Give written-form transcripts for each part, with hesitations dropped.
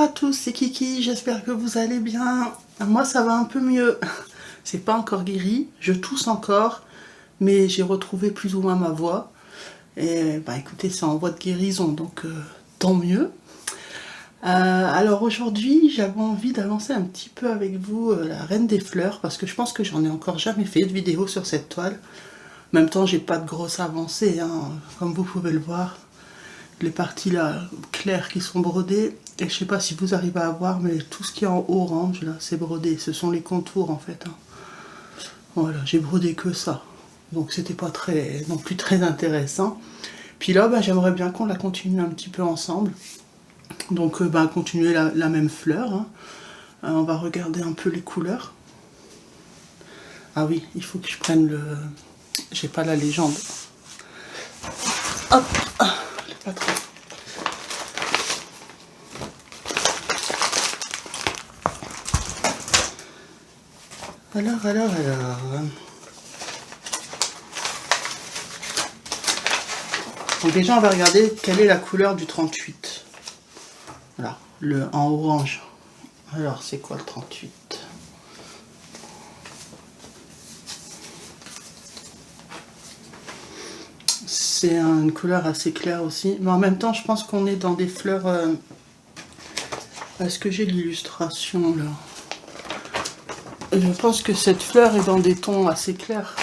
Bonjour à tous, c'est Kiki, j'espère que vous allez bien. Moi ça va un peu mieux. C'est pas encore guéri, je tousse encore, mais j'ai retrouvé plus ou moins ma voix. Et bah écoutez, c'est en voie de guérison, donc tant mieux. Alors aujourd'hui, j'avais envie d'avancer un petit peu avec vous la Reine des Fleurs, parce que je pense que j'en ai encore jamais fait de vidéo sur cette toile. En même temps, j'ai pas de grosse avancée, hein, comme vous pouvez le voir. Les parties là claires qui sont brodées, et je sais pas si vous arrivez à voir, mais tout ce qui est en orange là c'est brodé, ce sont les contours en fait, hein. Voilà, j'ai brodé que ça, donc c'était pas très non plus très intéressant. Puis là bah, j'aimerais bien qu'on la continue un petit peu ensemble, donc bah, continuer la même fleur, hein. On va regarder un peu les couleurs. Ah oui, il faut que je prenne le, j'ai pas la légende. Hop, pas trop. Alors. Donc déjà, on va regarder quelle est la couleur du 38. Voilà, le en orange. Alors, c'est quoi le 38? C'est une couleur assez claire aussi. Mais en même temps, je pense qu'on est dans des fleurs... Est-ce que j'ai l'illustration là? Je pense que cette fleur est dans des tons assez clairs.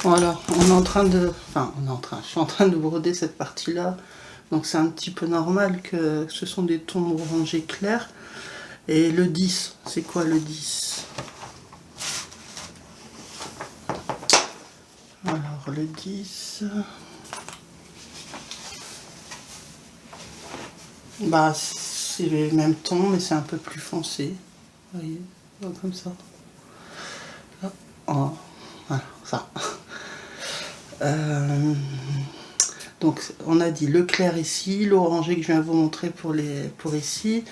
Voilà, on est en train de... Enfin, je suis en train de broder cette partie-là. Donc c'est un petit peu normal que ce sont des tons orangés clairs. Et le 10, c'est quoi le 10? Alors le 10... Bah c'est les mêmes tons, mais c'est un peu plus foncé. Vous voyez, comme ça. Oh, voilà, ça. Donc on a dit le clair ici, l'orangé que je viens de vous montrer pour ici,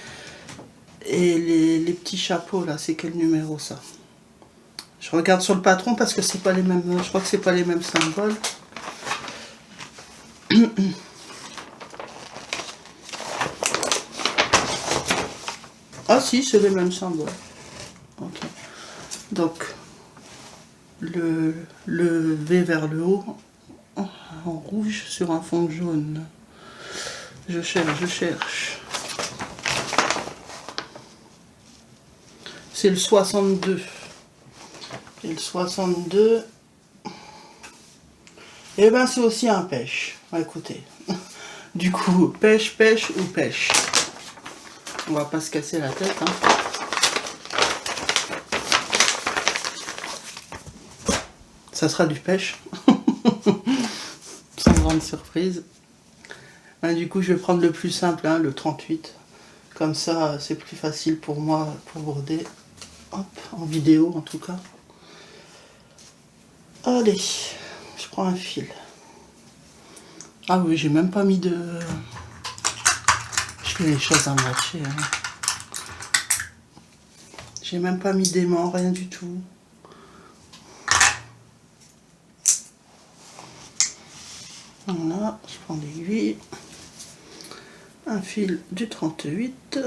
et les petits chapeaux là, c'est quel numéro ça? Je regarde sur le patron parce que c'est pas les mêmes, je crois que c'est pas les mêmes symboles. Ah si, c'est les mêmes symboles. Ok. Donc le V vers le haut en rouge sur un fond jaune. Je cherche. C'est le 62. Et le 62, et ben c'est aussi un pêche. Écoutez, du coup, pêche ou pêche. On va pas se casser la tête, hein. Ça sera du pêche. Sans grande surprise. Ben, du coup, je vais prendre le plus simple, hein, le 38. Comme ça, c'est plus facile pour moi pour broder. Hop, en vidéo en tout cas. Allez, je prends un fil. Ah oui, j'ai même pas mis de... Je fais les choses à moitié, hein. J'ai même pas mis d'aimant, rien du tout. Voilà, je prends l'aiguille. Un fil du 38.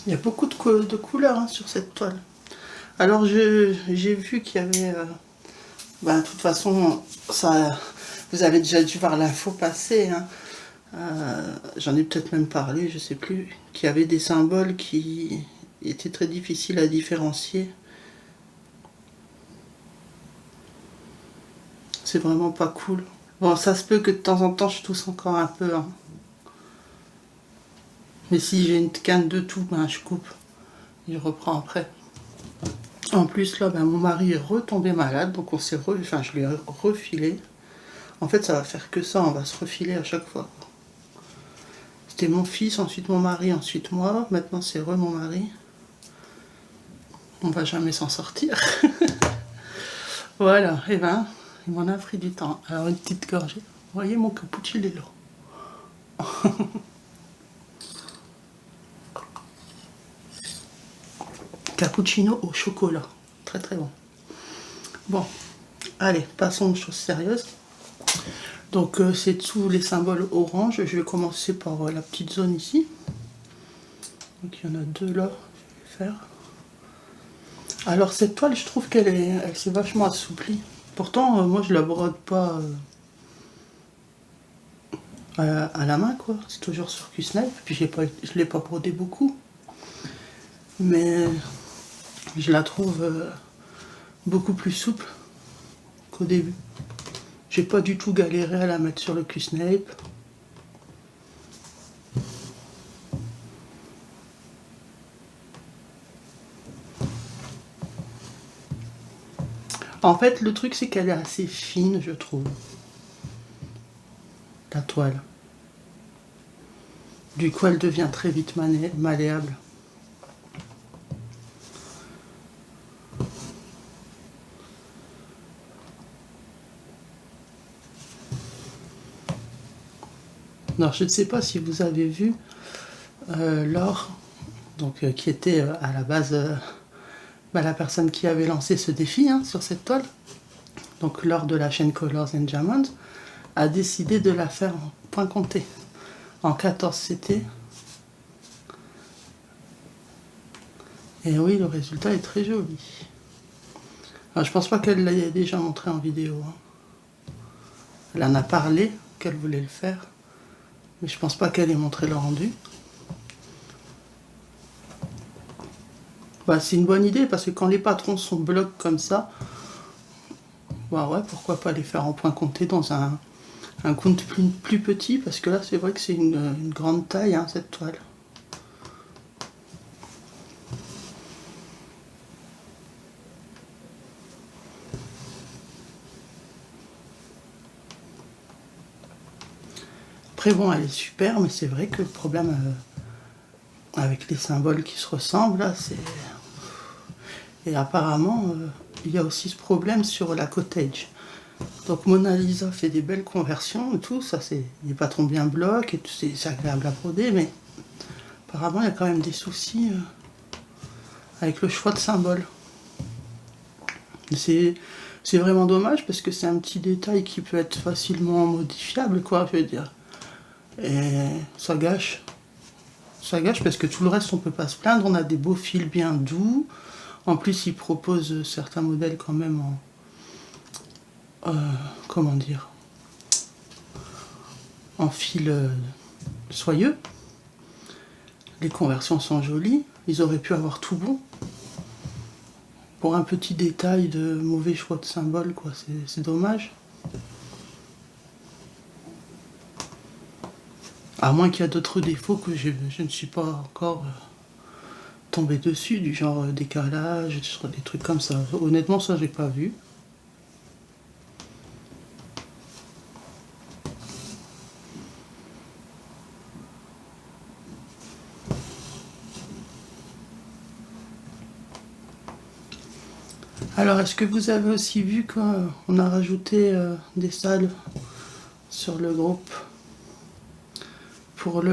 Il y a beaucoup de couleurs, hein, sur cette toile. Alors j'ai vu qu'il y avait... de toute façon, ça, vous avez déjà dû voir l'info passer, hein. J'en ai peut-être même parlé, je sais plus, qu'il y avait des symboles qui étaient très difficiles à différencier. C'est vraiment pas cool. Bon, ça se peut que de temps en temps je tousse encore un peu, hein. Mais si j'ai une canne de tout, ben je coupe. Je reprends après. En plus là, ben, mon mari est retombé malade, donc on s'est je lui ai refilé. En fait, ça va faire que ça, on va se refiler à chaque fois. C'était mon fils, ensuite mon mari, ensuite moi. Maintenant, c'est mon mari. On va jamais s'en sortir. Voilà, et ben, il m'en a pris du temps. Alors, une petite gorgée. Vous voyez, mon cappuccino est là. Cappuccino au chocolat. Très très bon. Bon, allez, passons aux choses sérieuses. Donc c'est tous les symboles orange. Je vais commencer par la petite zone ici. Donc il y en a deux là, je vais faire. Alors cette toile, je trouve elle s'est vachement assouplie. Pourtant, moi je la brode pas à la main, quoi. C'est toujours sur Q-Snap. Puis je l'ai pas brodé beaucoup. Mais je la trouve beaucoup plus souple qu'au début. J'ai pas du tout galéré à la mettre sur le Q-Snape. En fait, le truc, c'est qu'elle est assez fine, je trouve. La toile. Du coup, elle devient très vite malléable. Alors, je ne sais pas si vous avez vu Laure, donc, qui était à la base la personne qui avait lancé ce défi sur cette toile. Donc, Laure de la chaîne Colors and Diamonds a décidé de la faire en point compté, en 14 CT. Et oui, le résultat est très joli. Alors, je pense pas qu'elle l'ait déjà montré en vidéo. Elle en a parlé qu'elle voulait le faire, mais je pense pas qu'elle ait montré le rendu. C'est une bonne idée parce que quand les patrons sont blocs comme ça, ouais, pourquoi pas les faire en point compté dans un compte plus petit, parce que là c'est vrai que c'est une grande taille cette toile. Après bon, elle est super, mais c'est vrai que le problème avec les symboles qui se ressemblent là, c'est... Et apparemment, il y a aussi ce problème sur la cottage. Donc Mona Lisa fait des belles conversions et tout, ça c'est des patrons bien blocs et tout, c'est agréable à broder, mais apparemment il y a quand même des soucis avec le choix de symboles. C'est vraiment dommage parce que c'est un petit détail qui peut être facilement modifiable, quoi, je veux dire. Et ça gâche. Ça gâche parce que tout le reste on peut pas se plaindre, on a des beaux fils bien doux. En plus ils proposent certains modèles quand même en... comment dire, en fil soyeux. Les conversions sont jolies, ils auraient pu avoir tout bon. Pour un petit détail de mauvais choix de symbole, quoi, c'est dommage. À moins qu'il y a d'autres défauts que je ne suis pas encore tombé dessus, du genre décalage, des trucs comme ça. Honnêtement, ça j'ai pas vu. Alors, est-ce que vous avez aussi vu qu'on a rajouté des salles sur le groupe pour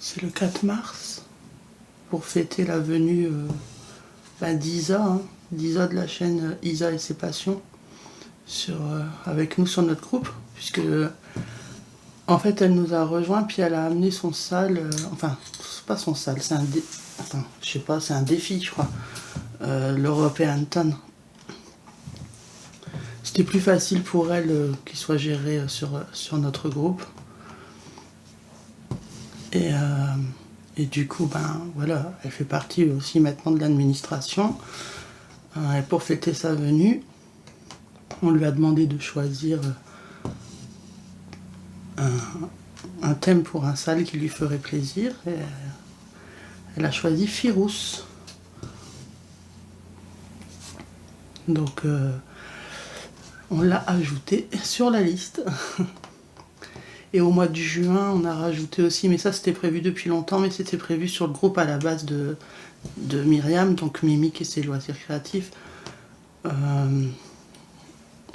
c'est le 4 mars, pour fêter la venue d'Isa, d'Isa de la chaîne Isa et ses passions, avec nous sur notre groupe, puisque en fait elle nous a rejoint, puis elle a amené son sale, enfin c'est pas son sale, c'est c'est un défi je crois, l'European Ton. C'était plus facile pour elle qu'il soit géré sur notre groupe. Et du coup, voilà, elle fait partie aussi maintenant de l'administration. Et pour fêter sa venue, on lui a demandé de choisir un thème pour un sale qui lui ferait plaisir. Et elle a choisi Firous. Donc, on l'a ajouté sur la liste. Et au mois de juin, on a rajouté aussi, mais ça c'était prévu depuis longtemps, mais c'était prévu sur le groupe à la base de Myriam, donc Mimique et ses loisirs créatifs. On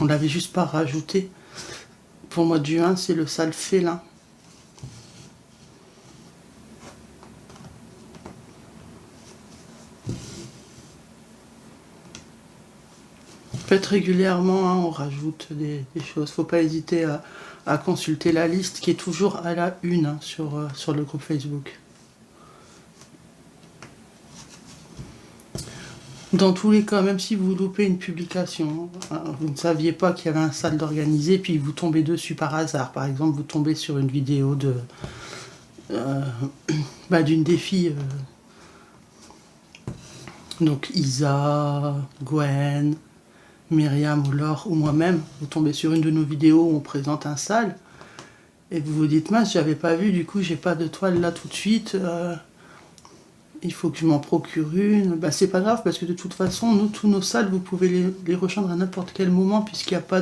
l'avait juste pas rajouté. Pour le mois de juin, c'est le sale félin. Faites régulièrement, hein, on rajoute des choses. Faut pas hésiter à consulter la liste qui est toujours à la une, hein, sur le groupe Facebook. Dans tous les cas, même si vous loupez une publication, hein, vous ne saviez pas qu'il y avait un sale d'organiser, puis vous tombez dessus par hasard. Par exemple, vous tombez sur une vidéo d'une des filles, donc Isa, Gwen, Myriam ou Laure ou moi-même, vous tombez sur une de nos vidéos où on présente un sale, et vous vous dites, mince, j'avais pas vu, du coup j'ai pas de toile là tout de suite, il faut que je m'en procure une. C'est pas grave, parce que de toute façon, nous, tous nos salles, vous pouvez les rejoindre à n'importe quel moment, puisqu'il n'y a pas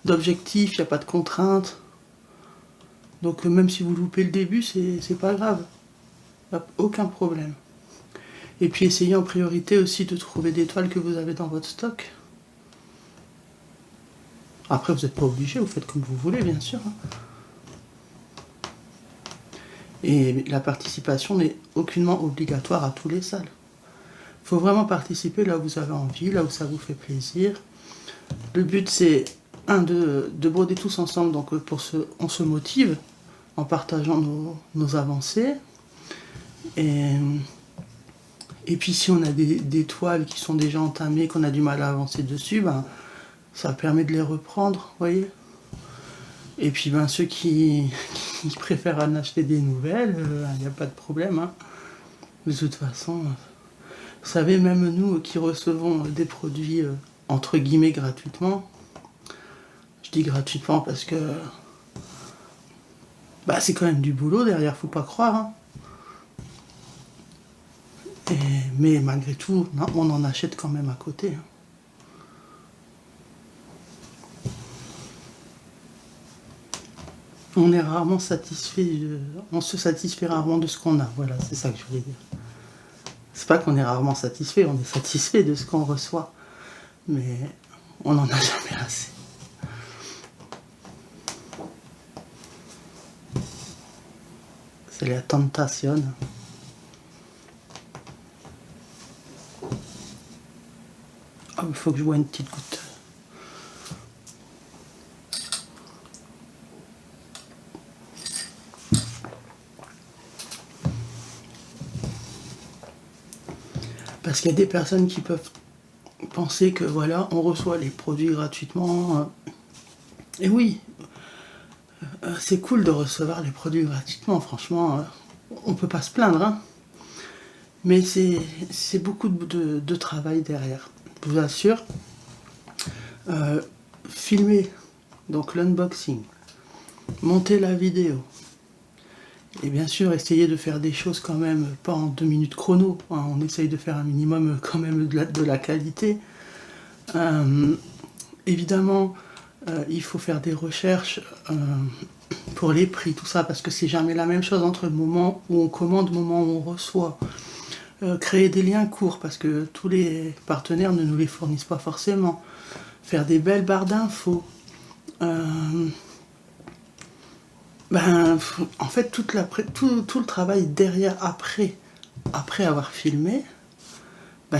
d'objectif, il n'y a pas de contrainte. Donc même si vous loupez le début, c'est pas grave. Aucun problème. Et puis essayez en priorité aussi de trouver des toiles que vous avez dans votre stock. Après, vous n'êtes pas obligé, vous faites comme vous voulez, bien sûr. Et la participation n'est aucunement obligatoire à tous les salles. Il faut vraiment participer là où vous avez envie, là où ça vous fait plaisir. Le but, c'est, de broder tous ensemble, donc on se motive en partageant nos avancées. Et puis si on a des toiles qui sont déjà entamées, qu'on a du mal à avancer dessus, ça permet de les reprendre, vous voyez. Et puis ceux qui préfèrent en acheter des nouvelles, il n'y a pas de problème, hein. De toute façon, vous savez, même nous qui recevons des produits entre guillemets gratuitement, je dis gratuitement parce que c'est quand même du boulot derrière, faut pas croire, hein. Mais malgré tout, on en achète quand même à côté, hein. On est rarement satisfait, on se satisfait rarement de ce qu'on a, voilà, c'est ça que je voulais dire. C'est pas qu'on est rarement satisfait, on est satisfait de ce qu'on reçoit, mais on n'en a jamais assez. C'est la tentation. Oh, il faut que je bois une petite goutte. Parce qu'il y a des personnes qui peuvent penser que voilà, on reçoit les produits gratuitement. Et oui, c'est cool de recevoir les produits gratuitement, franchement, on peut pas se plaindre, hein. Mais c'est beaucoup de travail derrière, je vous assure. Filmer, donc l'unboxing, monter la vidéo, et bien sûr essayer de faire des choses quand même, pas en 2 minutes chrono, hein, on essaye de faire un minimum quand même de la qualité. Évidemment, il faut faire des recherches pour les prix, tout ça, parce que c'est jamais la même chose entre le moment où on commande, le moment où on reçoit. Créer des liens courts, parce que tous les partenaires ne nous les fournissent pas forcément. Faire des belles barres d'infos. En fait, tout le travail derrière, après avoir filmé,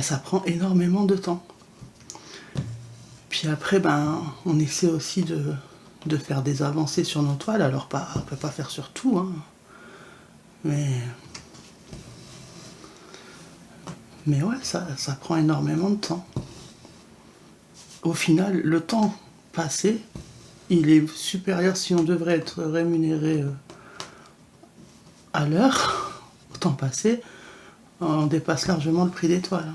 ça prend énormément de temps. Puis après, on essaie aussi de faire des avancées sur nos toiles. Alors, on ne peut pas faire sur tout, hein. Mais ouais, ça prend énormément de temps. Au final, le temps passé, il est supérieur, si on devrait être rémunéré à l'heure, au temps passé, on dépasse largement le prix des toiles.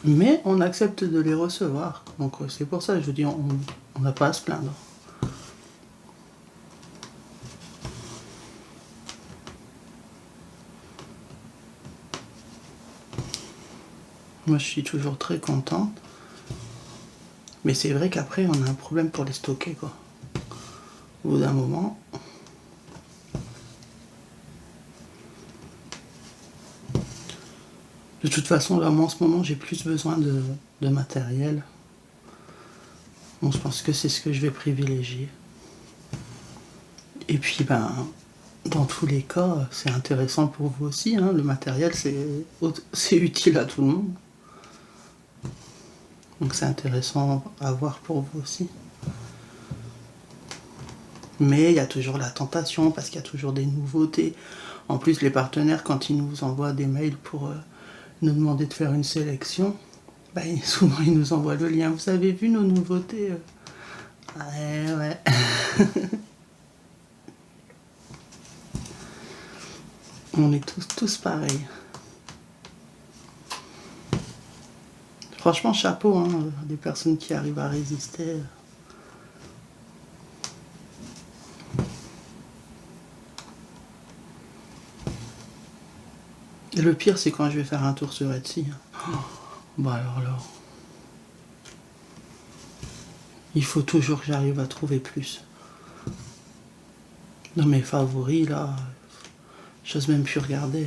Mais on accepte de les recevoir. Donc c'est pour ça que je dis, on n'a pas à se plaindre. Moi je suis toujours très contente. Mais c'est vrai qu'après on a un problème pour les stocker, quoi. Au bout d'un moment. De toute façon, là, moi en ce moment j'ai plus besoin de matériel. Je pense que c'est ce que je vais privilégier. Et puis dans tous les cas, c'est intéressant pour vous aussi, hein. Le matériel, c'est utile à tout le monde. Donc c'est intéressant à voir pour vous aussi. Mais il y a toujours la tentation, parce qu'il y a toujours des nouveautés. En plus, les partenaires, quand ils nous envoient des mails pour nous demander de faire une sélection, bah, souvent ils nous envoient le lien. Vous avez vu nos nouveautés? Ouais, ouais. On est tous pareils. Franchement, chapeau, hein, des personnes qui arrivent à résister. Et le pire, c'est quand je vais faire un tour sur Etsy. Bah alors là, il faut toujours que j'arrive à trouver plus. Dans mes favoris, là, j'ose même plus regarder.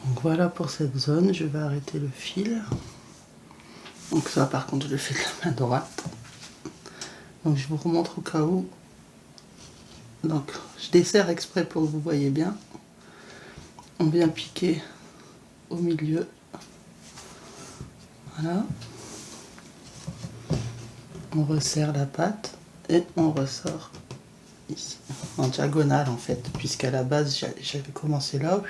Donc voilà pour cette zone, je vais arrêter le fil. Donc ça, par contre, je le fais de la main droite. Donc je vous remontre au cas où. Donc je desserre exprès pour que vous voyez bien. On vient piquer au milieu. Voilà. On resserre la pâte et on ressort ici, en diagonale en fait, puisqu'à la base j'avais commencé là,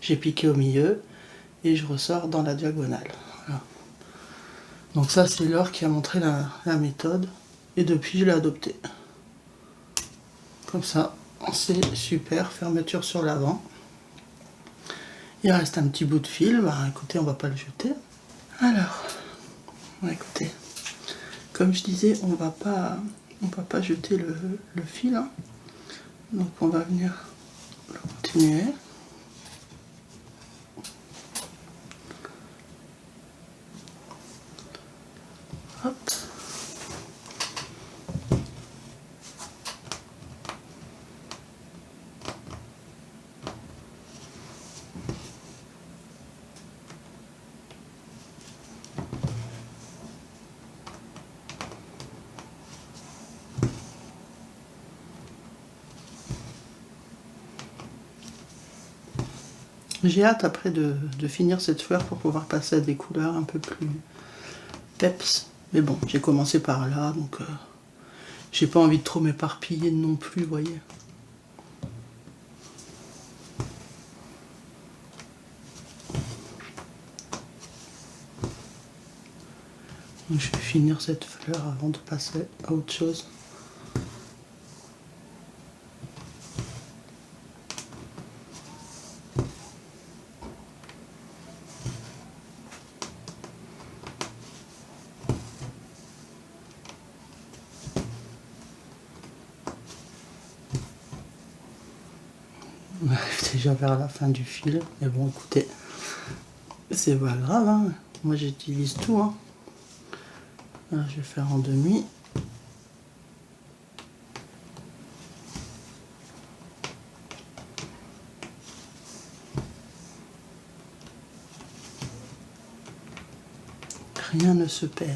j'ai piqué au milieu et je ressors dans la diagonale. Voilà. Donc ça c'est Laure qui a montré la méthode et depuis je l'ai adoptée. Comme ça, c'est super, fermeture sur l'avant. Il reste un petit bout de fil, bah écoutez, on va pas le jeter. Alors, écoutez, comme je disais, on va pas jeter le fil, hein. Donc on va venir le continuer. Hop. J'ai hâte après de finir cette fleur pour pouvoir passer à des couleurs un peu plus peps. Mais bon, j'ai commencé par là, donc j'ai pas envie de trop m'éparpiller non plus, vous voyez. Donc, je vais finir cette fleur avant de passer à autre chose. On arrive déjà vers la fin du fil, mais bon, écoutez, c'est pas grave, hein. Moi j'utilise tout, hein. Là, je vais faire en demi. Rien ne se perd.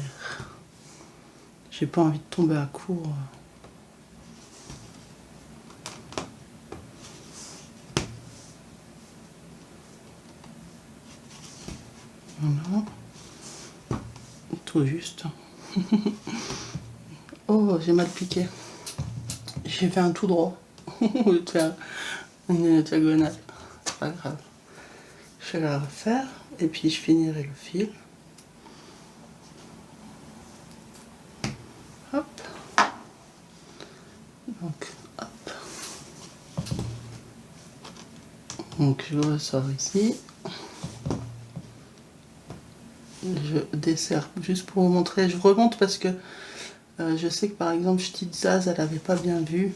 J'ai pas envie de tomber à court. Voilà. Tout juste. Oh, j'ai mal piqué. J'ai fait un tout droit. Au lieu de faire une diagonale. C'est pas grave. Je vais la refaire et puis je finirai le fil. Hop. Donc, hop. Donc je ressors ici. Je desserre juste pour vous montrer. Je remonte parce que je sais que par exemple Petite Zaz elle avait pas bien vu.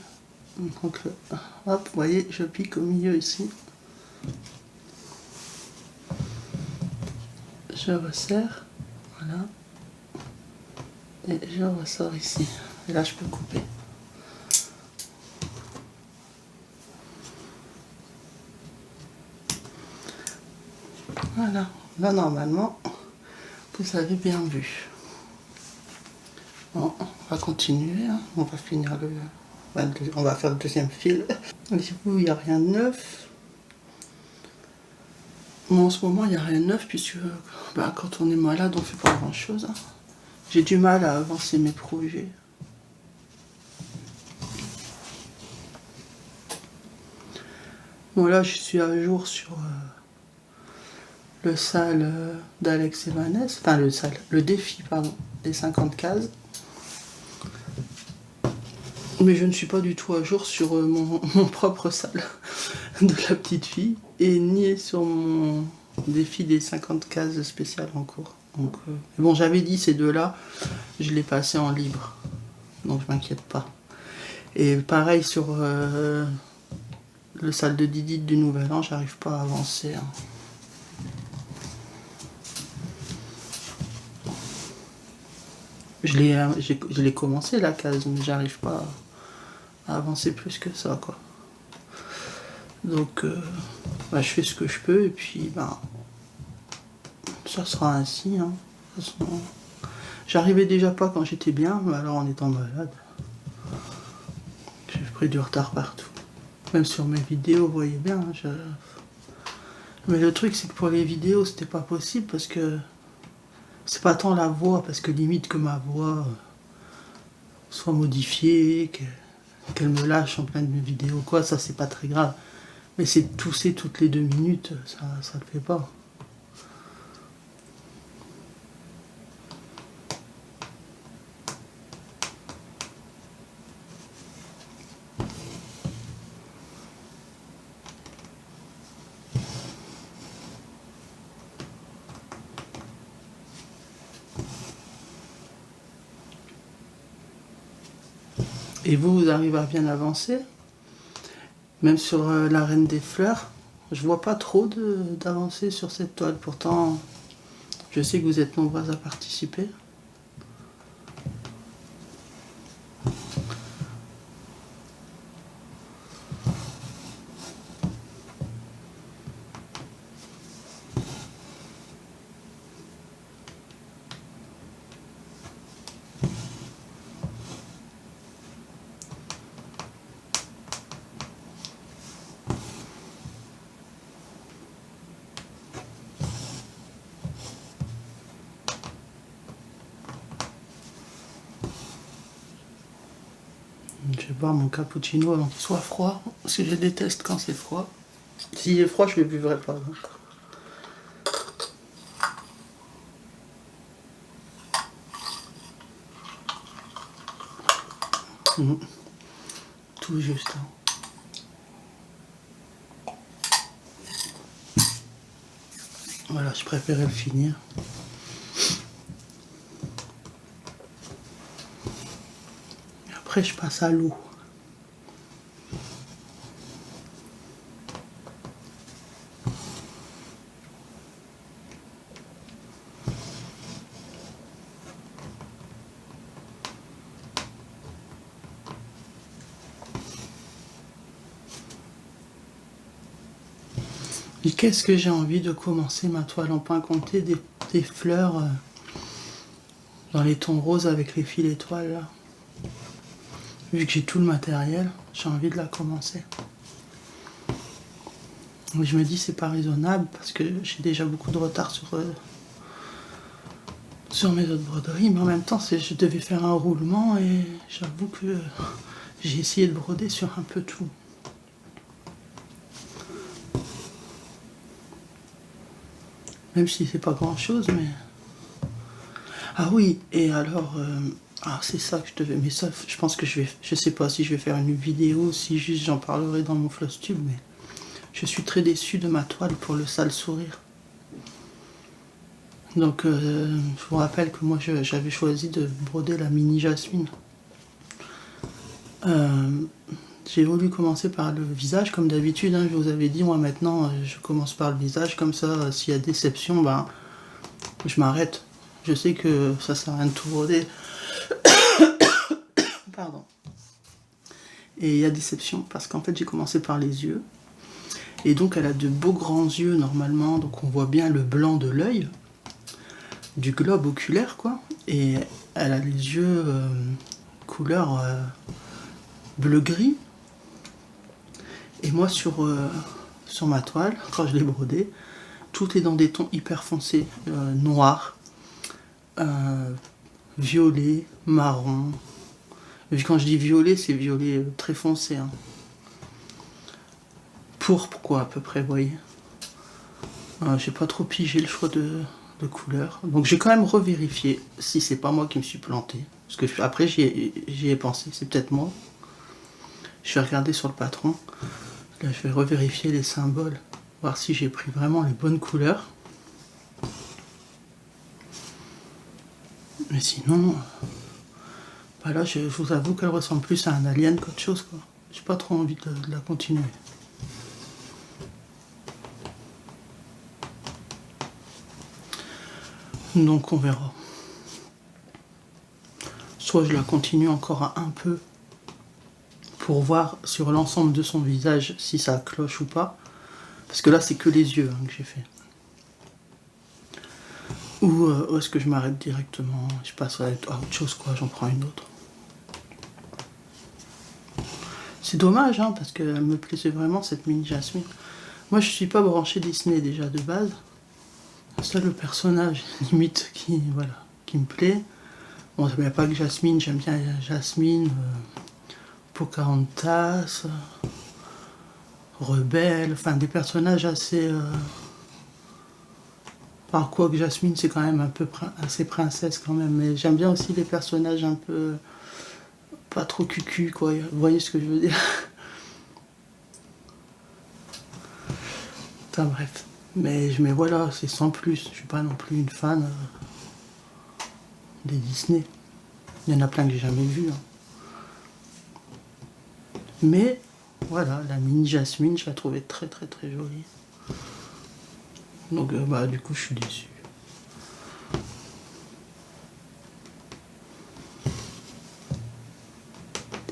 Donc hop, vous voyez, je pique au milieu ici. Je resserre, voilà. Et je ressors ici. Et là je peux couper. Voilà, là normalement, vous avez bien vu. Bon, on va continuer, hein. On va finir on va faire le deuxième fil. Du coup, il n'y a rien de neuf. Bon, en ce moment, il n'y a rien de neuf puisque quand on est malade, on ne fait pas grand-chose. Hein. J'ai du mal à avancer mes projets. Bon, là, je suis à jour sur le sale d'Alex et Vanessa. Enfin, le défi, pardon, des 50 cases. Mais je ne suis pas du tout à jour sur mon propre salle de la petite fille et ni sur mon défi des 50 cases spéciales en cours. Donc, bon, j'avais dit ces deux-là, je les passais en libre, donc je m'inquiète pas. Et pareil sur le salle de Didit du Nouvel An, j'arrive pas à avancer. Hein. Je l'ai commencé la case, mais j'arrive pas à avancer plus que ça, quoi. Donc, je fais ce que je peux et puis, ça sera ainsi. Hein. De toute façon, j'arrivais déjà pas quand j'étais bien, mais alors en étant malade, j'ai pris du retard partout. Même sur mes vidéos, vous voyez bien. Mais le truc, c'est que pour les vidéos, c'était pas possible parce que c'est pas tant la voix, parce que limite que ma voix soit modifiée, qu'elle me lâche en pleine vidéo, quoi, ça c'est pas très grave. Mais c'est de tousser toutes les 2 minutes, ça le fait pas. Et vous arrivez à bien avancer, même sur la Reine des Fleurs. Je vois pas trop d'avancée sur cette toile. Pourtant, je sais que vous êtes nombreux à participer. Je vais boire mon cappuccino avant qu'il soit froid, parce que je déteste quand c'est froid. S'il est froid, je ne le buvrai pas. Donc. Tout juste. Hein. Voilà, je préférais le finir. Et après, je passe à l'eau. Et qu'est-ce que j'ai envie de commencer ma toile en pain compté, des fleurs dans les tons roses avec les fils étoiles là. Vu que j'ai tout le matériel, j'ai envie de la commencer. Donc je me dis c'est pas raisonnable parce que j'ai déjà beaucoup de retard sur mes autres broderies, mais en même temps je devais faire un roulement et j'avoue que j'ai essayé de broder sur un peu tout. Même si c'est pas grand chose, mais... Ah oui, et alors... c'est ça que je devais... Mais ça, je pense que je sais pas si je vais faire une vidéo, si juste j'en parlerai dans mon Flosstube, mais... Je suis très déçu de ma toile pour le sale sourire. Donc, je vous rappelle que moi, j'avais choisi de broder la mini Jasmine. J'ai voulu commencer par le visage, comme d'habitude, hein, je vous avais dit, moi maintenant, je commence par le visage, comme ça, s'il y a déception, je m'arrête. Je sais que ça sert à rien de tout broder. Pardon. Et il y a déception, parce qu'en fait, j'ai commencé par les yeux. Et donc elle a de beaux grands yeux normalement, donc on voit bien le blanc de l'œil, du globe oculaire quoi. Et elle a les yeux couleur bleu-gris. Et moi sur ma toile, quand je l'ai brodé, tout est dans des tons hyper foncés, noir, violet, marron. Et quand je dis violet, c'est violet très foncé. Hein. Pourpre quoi à peu près, vous voyez. J'ai pas trop pigé le choix de couleurs. Donc j'ai quand même revérifié si c'est pas moi qui me suis planté. Parce que après j'y ai pensé, c'est peut-être moi. Je vais regarder sur le patron. Là je vais revérifier les symboles. Voir si j'ai pris vraiment les bonnes couleurs. Mais sinon... Bah là je vous avoue qu'elle ressemble plus à un alien qu'autre chose quoi. J'ai pas trop envie de la continuer. Donc on verra. Soit je la continue encore un peu pour voir sur l'ensemble de son visage si ça cloche ou pas. Parce que là c'est que les yeux hein, que j'ai fait. Ou est-ce que je m'arrête directement, je passe à autre chose quoi, j'en prends une autre. C'est dommage hein, parce qu'elle me plaisait vraiment cette mini Jasmine. Moi je suis pas branché Disney déjà de base. C'est le personnage limite qui me plaît. Bon, j'aime bien pas que Jasmine, j'aime bien Jasmine, Pocahontas, Rebelle, enfin des personnages assez... Par quoi que Jasmine c'est quand même un peu assez princesse quand même, mais j'aime bien aussi les personnages un peu... pas trop cucu quoi, vous voyez ce que je veux dire. Enfin bref. Mais voilà, c'est sans plus, je suis pas non plus une fan des Disney. Il y en a plein que j'ai jamais vu. Hein. Mais voilà, la mini Jasmine, je la trouvais très très très jolie. Donc bah du coup je suis déçu.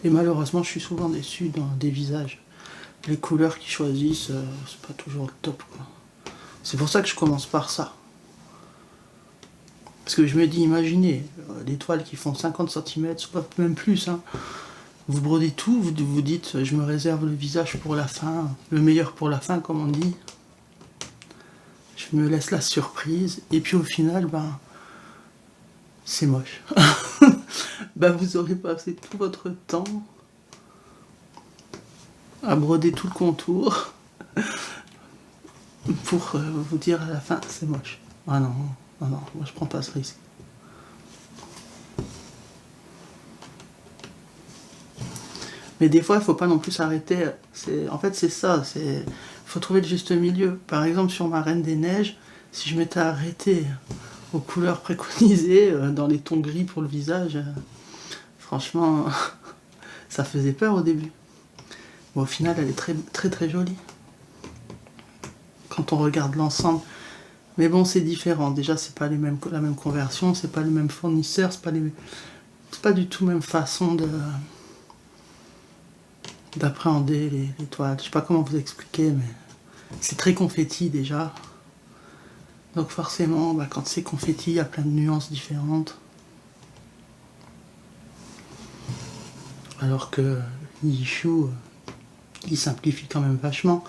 Et malheureusement je suis souvent déçu dans des visages. Les couleurs qu'ils choisissent, c'est pas toujours le top quoi. C'est pour ça que je commence par ça. Parce que je me dis, imaginez, des toiles qui font 50 cm, soit même plus, hein. Vous brodez tout, vous dites, je me réserve le visage pour la fin, le meilleur pour la fin, comme on dit. Je me laisse la surprise, et puis au final, ben, c'est moche. Ben, vous aurez passé tout votre temps à broder tout le contour pour vous dire à la fin, c'est moche. Ah non, non, non, moi je prends pas ce risque. Mais des fois, il ne faut pas non plus s'arrêter. En fait, c'est ça. Il faut trouver le juste milieu. Par exemple, sur ma Reine des Neiges, si je m'étais arrêté aux couleurs préconisées, dans les tons gris pour le visage, franchement, ça faisait peur au début. Mais au final, elle est très très très jolie. Quand on regarde l'ensemble. Mais bon, c'est différent. Déjà, c'est pas la même conversion, c'est pas le même fournisseur, c'est pas du tout la même façon d'appréhender les toiles. Je sais pas comment vous expliquer, mais c'est très confetti déjà. Donc forcément, bah, quand c'est confetti, il y a plein de nuances différentes. Alors que Yishu, il simplifie quand même vachement.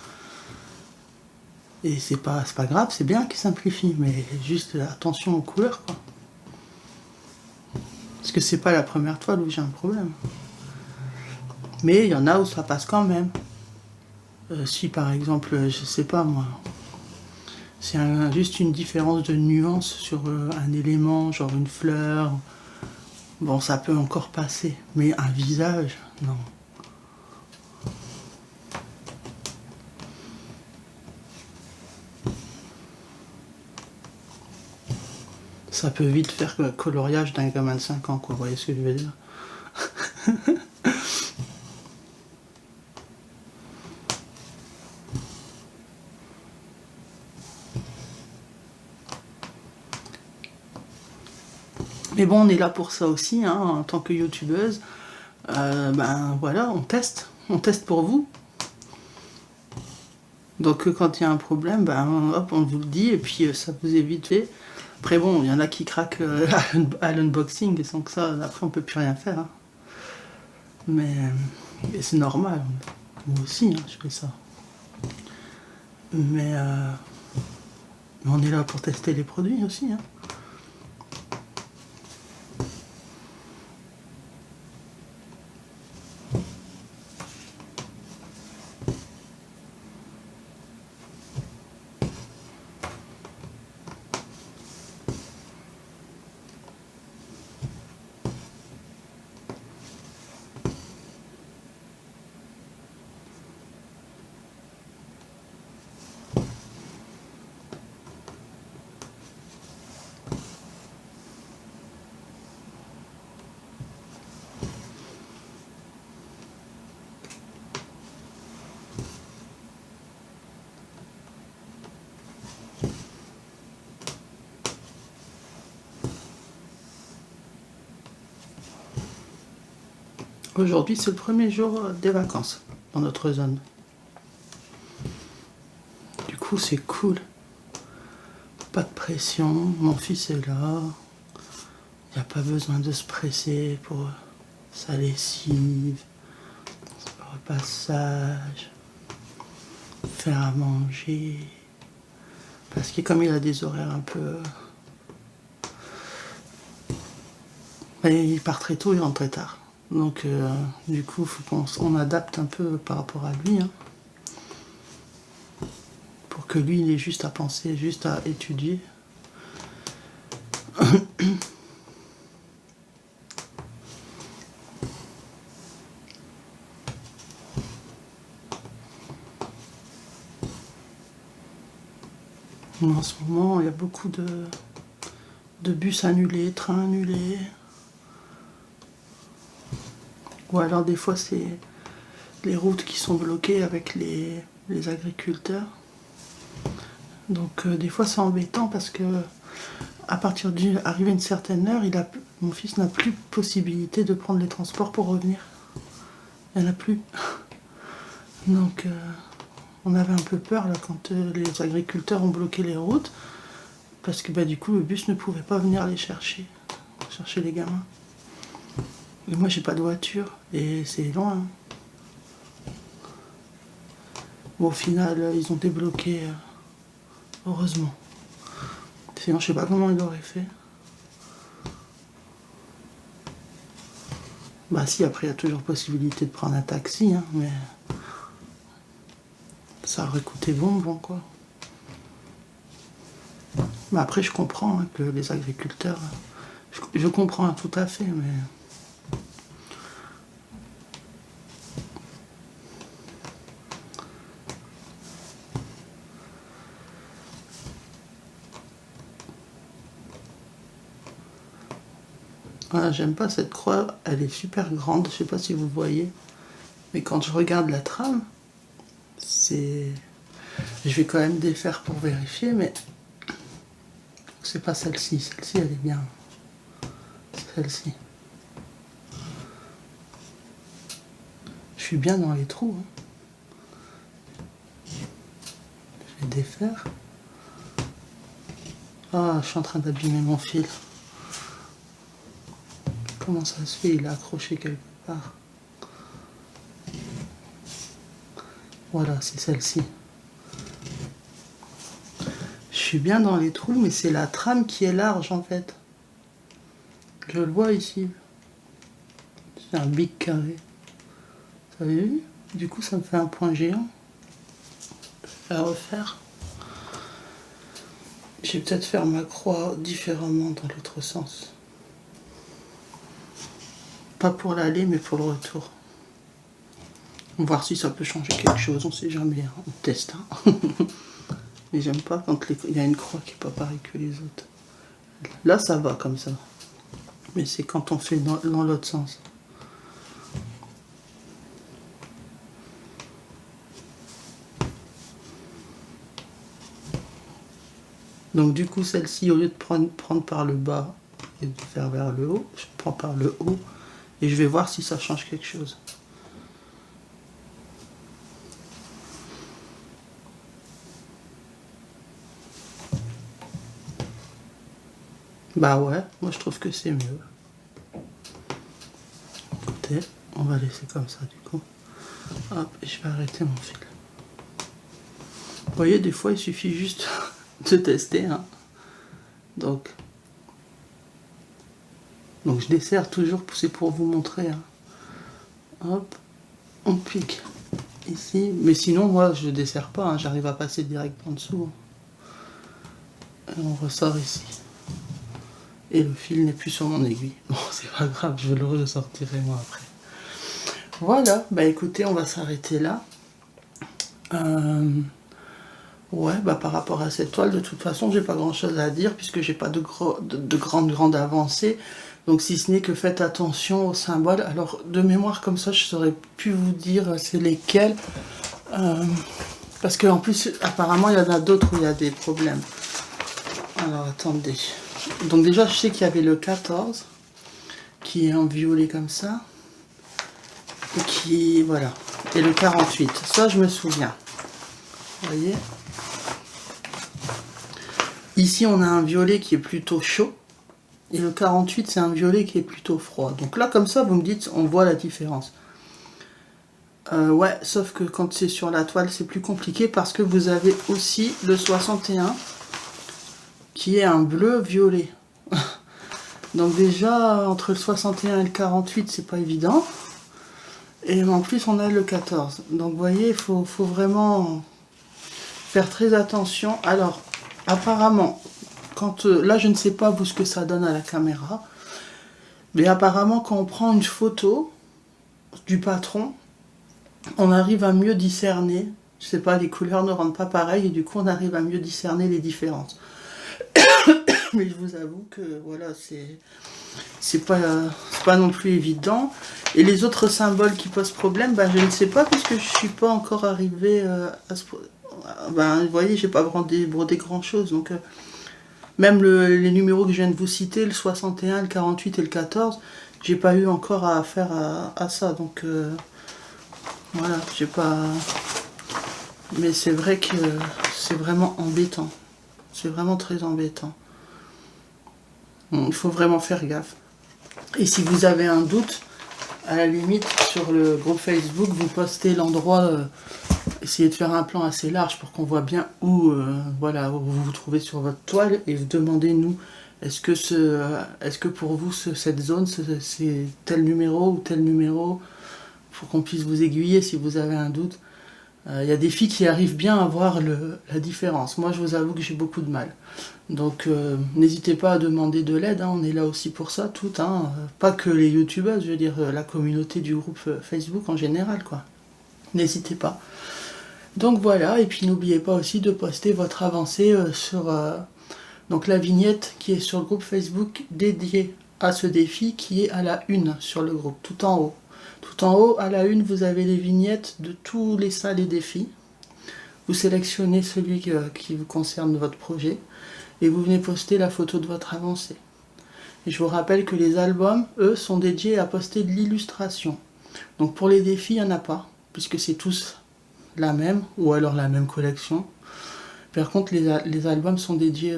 Et c'est pas grave, c'est bien qu'il simplifie, mais juste attention aux couleurs, quoi. Parce que c'est pas la première toile où j'ai un problème. Mais il y en a où ça passe quand même. Si par exemple, je sais pas moi, c'est juste une différence de nuance sur un élément, genre une fleur, bon ça peut encore passer. Mais un visage, non. Ça peut vite faire le coloriage d'un gamin de 5 ans, quoi, vous voyez ce que je veux dire. Mais bon, on est là pour ça aussi, hein, en tant que youtubeuse. Ben voilà, on teste pour vous. Donc quand il y a un problème, ben, hop, on vous le dit et puis ça vous est vite fait. Après bon, il y en a qui craquent à l'unboxing et sans que ça, après on peut plus rien faire. Hein. Mais c'est normal. Moi aussi, hein, je fais ça. Mais on est là pour tester les produits aussi. Hein. Aujourd'hui, c'est le premier jour des vacances dans notre zone. Du coup, c'est cool. Pas de pression, mon fils est là. Il n'y a pas besoin de se presser pour sa lessive, son repassage, faire à manger. Parce que comme il a des horaires un peu... il part très tôt, il rentre très tard. Donc du coup, il faut qu'on adapte un peu par rapport à lui. Hein, pour que lui, il ait juste à penser, juste à étudier. En ce moment, il y a beaucoup de bus annulés, trains annulés. Ou alors des fois, c'est les routes qui sont bloquées avec les agriculteurs. Donc des fois, c'est embêtant parce que à partir d'arriver à une certaine heure, mon fils n'a plus possibilité de prendre les transports pour revenir. Il n'y en a plus. Donc on avait un peu peur là quand les agriculteurs ont bloqué les routes parce que du coup le bus ne pouvait pas venir les chercher les gamins. Et moi j'ai pas de voiture et c'est loin. Bon, au final ils ont débloqué heureusement. Sinon je sais pas comment ils auraient fait. Bah si, après il y a toujours possibilité de prendre un taxi, hein, mais ça aurait coûté bonbon quoi. Mais après je comprends hein, que les agriculteurs, je comprends tout à fait, mais voilà, j'aime pas cette croix, elle est super grande, je sais pas si vous voyez, mais quand je regarde la trame, c'est... Je vais quand même défaire pour vérifier, mais c'est pas celle-ci, celle-ci elle est bien. Celle-ci. Je suis bien dans les trous. Hein. Je vais défaire. Ah, je suis en train d'abîmer mon fil. Comment ça se fait? Il est accroché quelque part. Voilà, c'est celle-ci. Je suis bien dans les trous, mais c'est la trame qui est large en fait. Je le vois ici. C'est un big carré. Vous avez vu? Du coup, ça me fait un point géant. Je vais refaire. Je vais peut-être faire ma croix différemment dans l'autre sens. Pas pour l'aller, mais pour le retour. On va voir si ça peut changer quelque chose, on sait jamais, hein. On teste. Hein. Mais j'aime pas quand il y a une croix qui n'est pas pareille que les autres. Là, ça va comme ça. Mais c'est quand on fait dans l'autre sens. Donc du coup, celle-ci, au lieu de prendre par le bas et de faire vers le haut, je prends par le haut et je vais voir si ça change quelque chose. Bah ouais, moi je trouve que c'est mieux. Écoutez, on va laisser comme ça du coup. Hop, et je vais arrêter mon fil. Vous voyez, des fois il suffit juste de tester. Hein. Donc je desserre toujours, c'est pour vous montrer. Hein. Hop, on pique ici. Mais sinon, moi je desserre pas, hein. J'arrive à passer direct en dessous. Et on ressort ici. Et le fil n'est plus sur mon aiguille. Bon, c'est pas grave, je le ressortirai moi après. Voilà, bah écoutez, on va s'arrêter là. Ouais, bah par rapport à cette toile, de toute façon, j'ai pas grand chose à dire puisque j'ai pas de grande avancée. Donc si ce n'est que faites attention aux symboles. Alors de mémoire comme ça, je saurais plus vous dire c'est lesquels. Parce qu'en plus, apparemment, il y en a d'autres où il y a des problèmes. Alors attendez. Donc déjà, je sais qu'il y avait le 14 qui est en violet comme ça. Et qui, voilà. Et le 48. Ça, je me souviens. Vous voyez ? Ici, on a un violet qui est plutôt chaud. Et le 48, c'est un violet qui est plutôt froid. Donc là, comme ça, vous me dites, on voit la différence. Ouais, sauf que quand c'est sur la toile, c'est plus compliqué parce que vous avez aussi le 61 qui est un bleu violet. Donc déjà, entre le 61 et le 48, c'est pas évident. Et en plus, on a le 14. Donc vous voyez, il faut vraiment faire très attention. Alors, apparemment, là, je ne sais pas vous ce que ça donne à la caméra. Mais apparemment, quand on prend une photo du patron, on arrive à mieux discerner. Je sais pas, les couleurs ne rendent pas pareil et du coup, on arrive à mieux discerner les différences. Mais je vous avoue que voilà, c'est pas non plus évident. Et les autres symboles qui posent problème, ben, je ne sais pas puisque je suis pas encore arrivée à ce... Ben, vous voyez, j'ai pas brodé grand chose. Donc, même les numéros que je viens de vous citer, le 61, le 48 et le 14, j'ai pas eu encore à faire à ça. Donc, voilà, j'ai pas... Mais c'est vrai que c'est vraiment embêtant. C'est vraiment très embêtant. Il faut vraiment faire gaffe. Et si vous avez un doute, à la limite, sur le groupe Facebook, vous postez l'endroit, essayez de faire un plan assez large pour qu'on voit bien où, voilà, où vous vous trouvez sur votre toile et vous demandez-nous, est-ce que pour vous, cette zone, c'est tel numéro ou tel numéro, pour qu'on puisse vous aiguiller si vous avez un doute. Il y a des filles qui arrivent bien à voir la différence. Moi, je vous avoue que j'ai beaucoup de mal. Donc, n'hésitez pas à demander de l'aide. Hein, on est là aussi pour ça, toutes. Hein, pas que les youtubeuses, je veux dire la communauté du groupe Facebook en général, quoi. N'hésitez pas. Donc voilà, et puis n'oubliez pas aussi de poster votre avancée sur donc la vignette qui est sur le groupe Facebook dédié à ce défi, qui est à la une sur le groupe, tout en haut. Tout en haut, à la une, vous avez les vignettes de tous les salles et défis. Vous sélectionnez celui qui vous concerne de votre projet et vous venez poster la photo de votre avancée. Et je vous rappelle que les albums, eux, sont dédiés à poster de l'illustration. Donc pour les défis, il n'y en a pas, puisque c'est tous la même, ou alors la même collection. Par contre, les albums sont dédiés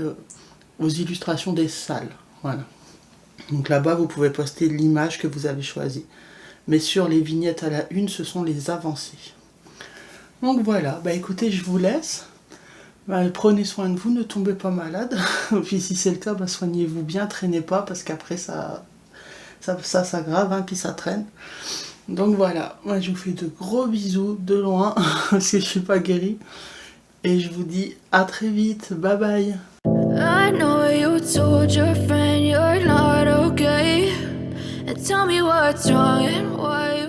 aux illustrations des salles. Voilà. Donc là-bas, vous pouvez poster l'image que vous avez choisie. Mais sur les vignettes à la une, ce sont les avancées. Donc voilà, bah écoutez, je vous laisse. Bah, prenez soin de vous, ne tombez pas malade. Puis si c'est le cas, bah, soignez-vous bien, traînez pas, parce qu'après ça s'aggrave, hein, puis ça traîne. Donc voilà, moi je vous fais de gros bisous de loin, parce que je suis pas guérie. Et je vous dis à très vite, bye bye. I know you told your friend you're not okay. And tell me what's wrong and why